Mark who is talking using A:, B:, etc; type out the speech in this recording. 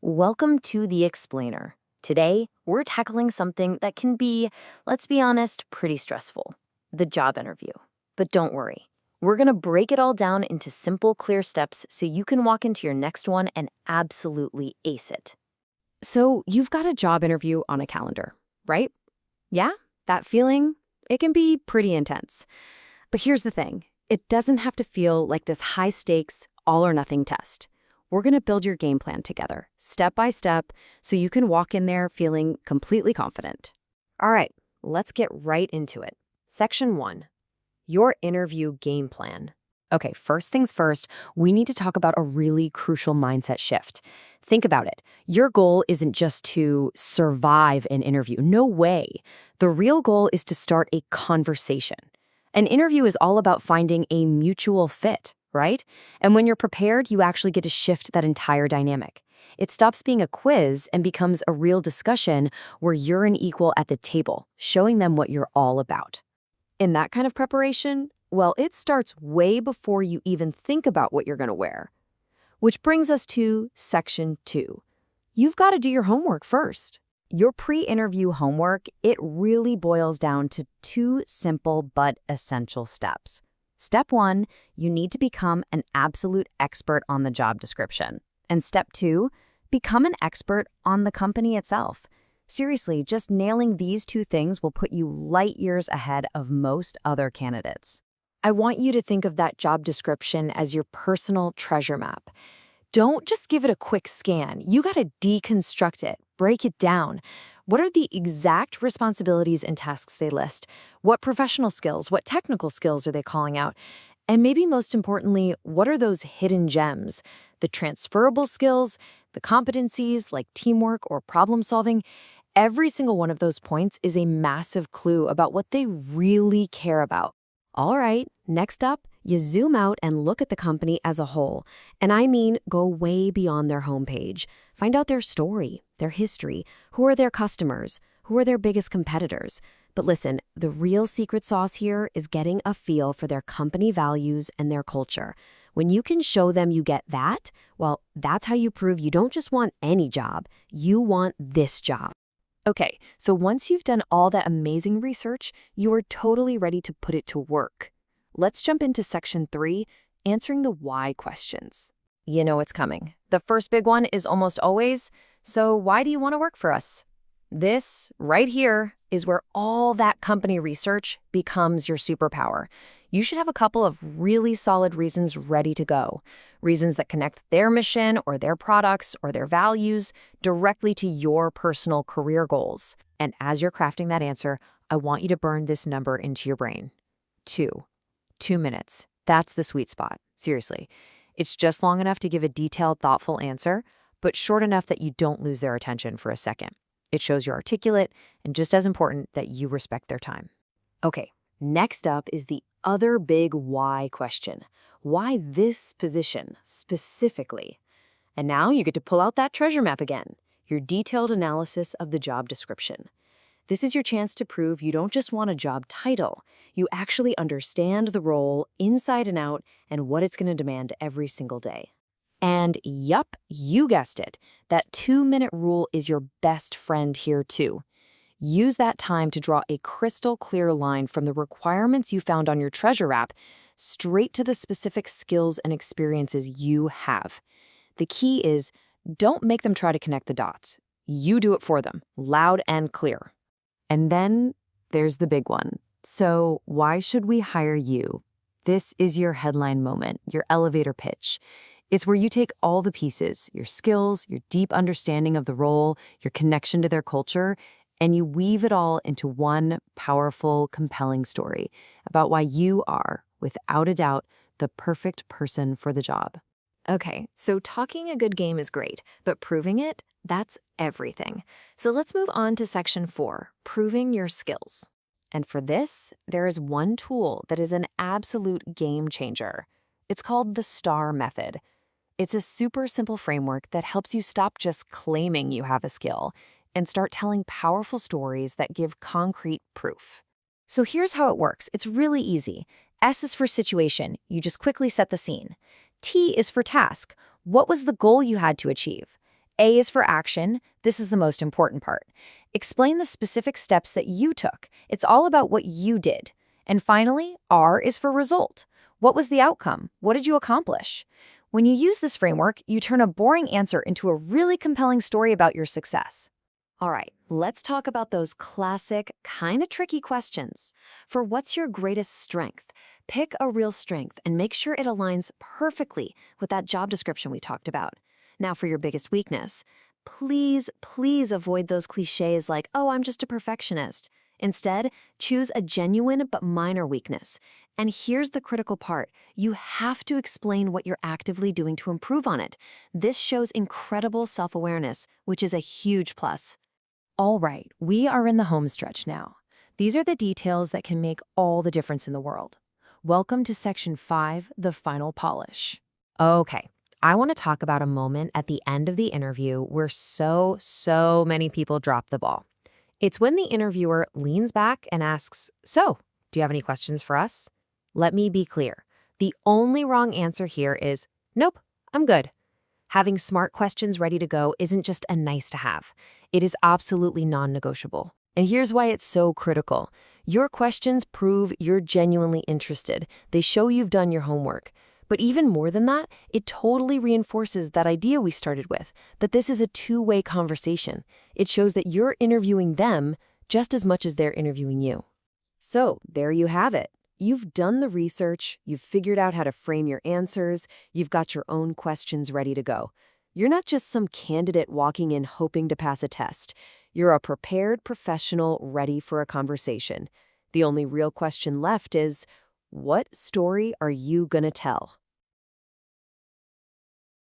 A: Welcome to The Explainer. Today, we're tackling something that can be, let's be honest, pretty stressful: the job interview. But don't worry, we're going to break it all down into simple, clear steps so you can walk into your next one and absolutely ace it.
B: So you've got a job interview on a calendar, right? Yeah, that feeling, it can be pretty intense. But here's the thing, it doesn't have to feel like this high-stakes, all-or-nothing test. We're going to build your game plan together, step by step, so you can walk in there feeling completely confident.
A: All right, let's get right into it. Section 1. Your interview game plan. Okay, first things first, we need to talk about a really crucial mindset shift. Think about it. Your goal isn't just to survive an interview. No way. The real goal is to start a conversation. An interview is all about finding a mutual fit, right? And when you're prepared, you actually get to shift that entire dynamic. It stops being a quiz and becomes a real discussion where you're an equal at the table, showing them what you're all about. In that kind of preparation, well, it starts way before you even think about what you're going to wear. Which brings us to Section 2. You've got to do your homework first. Your pre-interview homework, it really boils down to two simple but essential steps. Step 1, you need to become an absolute expert on the job description. And Step 2, become an expert on the company itself. Seriously, just nailing these two things will put you light years ahead of most other candidates. I want you to think of that job description as your personal treasure map. Don't just give it a quick scan. You got to deconstruct it, break it down. What are the exact responsibilities and tasks they list? What professional skills, what technical skills are they calling out? And maybe most importantly, what are those hidden gems? The transferable skills, the competencies like teamwork or problem solving. Every single one of those points is a massive clue about what they really care about. All right, next up, you zoom out and look at the company as a whole. And I mean, go way beyond their homepage. Find out their story, their history, who are their customers, who are their biggest competitors. But listen, the real secret sauce here is getting a feel for their company values and their culture. When you can show them you get that, well, that's how you prove you don't just want any job, you want this job. Okay, so once you've done all that amazing research, you are totally ready to put it to work. Let's jump into Section 3, answering the why questions. You know what's coming. The first big one is almost always, so why do you want to work for us? This, right here, is where all that company research becomes your superpower. You should have a couple of really solid reasons ready to go. Reasons that connect their mission or their products or their values directly to your personal career goals. And as you're crafting that answer, I want you to burn this number into your brain. 2 minutes. That's the sweet spot. Seriously. It's just long enough to give a detailed, thoughtful answer, but short enough that you don't lose their attention for a second. It shows you're articulate, and just as important, that you respect their time. Okay, next up is the other big why question. Why this position, specifically? And now you get to pull out that treasure map again, your detailed analysis of the job description. This is your chance to prove you don't just want a job title. You actually understand the role inside and out and what it's going to demand every single day. And yup, you guessed it. That 2-minute rule is your best friend here too. Use that time to draw a crystal clear line from the requirements you found on your treasure map straight to the specific skills and experiences you have. The key is, don't make them try to connect the dots. You do it for them, loud and clear. And then there's the big one. So why should we hire you? This is your headline moment, your elevator pitch. It's where you take all the pieces, your skills, your deep understanding of the role, your connection to their culture, and you weave it all into one powerful, compelling story about why you are, without a doubt, the perfect person for the job. Okay, so talking a good game is great, but proving it, that's everything. So let's move on to Section 4, proving your skills. And for this, there is one tool that is an absolute game changer. It's called the STAR method. It's a super simple framework that helps you stop just claiming you have a skill and start telling powerful stories that give concrete proof. So here's how it works. It's really easy. S is for situation. You just quickly set the scene. T is for task. What was the goal you had to achieve? A is for action. This is the most important part. Explain the specific steps that you took. It's all about what you did. And finally, R is for result. What was the outcome? What did you accomplish? When you use this framework, you turn a boring answer into a really compelling story about your success.
B: All right, let's talk about those classic, kind of tricky questions. For what's your greatest strength? Pick a real strength and make sure it aligns perfectly with that job description we talked about. Now, for your biggest weakness, please avoid those cliches like, oh, I'm just a perfectionist. Instead, choose a genuine but minor weakness. And here's the critical part. You have to explain what you're actively doing to improve on it. This shows incredible self-awareness, which is a huge plus.
A: All right, we are in the home stretch now. These are the details that can make all the difference in the world. Welcome to Section 5, the final polish. Okay, I want to talk about a moment at the end of the interview where so many people drop the ball. It's when the interviewer leans back and asks, "So, do you have any questions for us?" Let me be clear. The only wrong answer here is, "Nope, I'm good." Having smart questions ready to go isn't just a nice to have. It is absolutely non-negotiable. And here's why it's so critical. Your questions prove you're genuinely interested. They show you've done your homework. But even more than that, it totally reinforces that idea we started with, that this is a two-way conversation. It shows that you're interviewing them just as much as they're interviewing you. So, there you have it. You've done the research, you've figured out how to frame your answers, you've got your own questions ready to go. You're not just some candidate walking in hoping to pass a test. You're a prepared professional ready for a conversation. The only real question left is, what story are you gonna tell?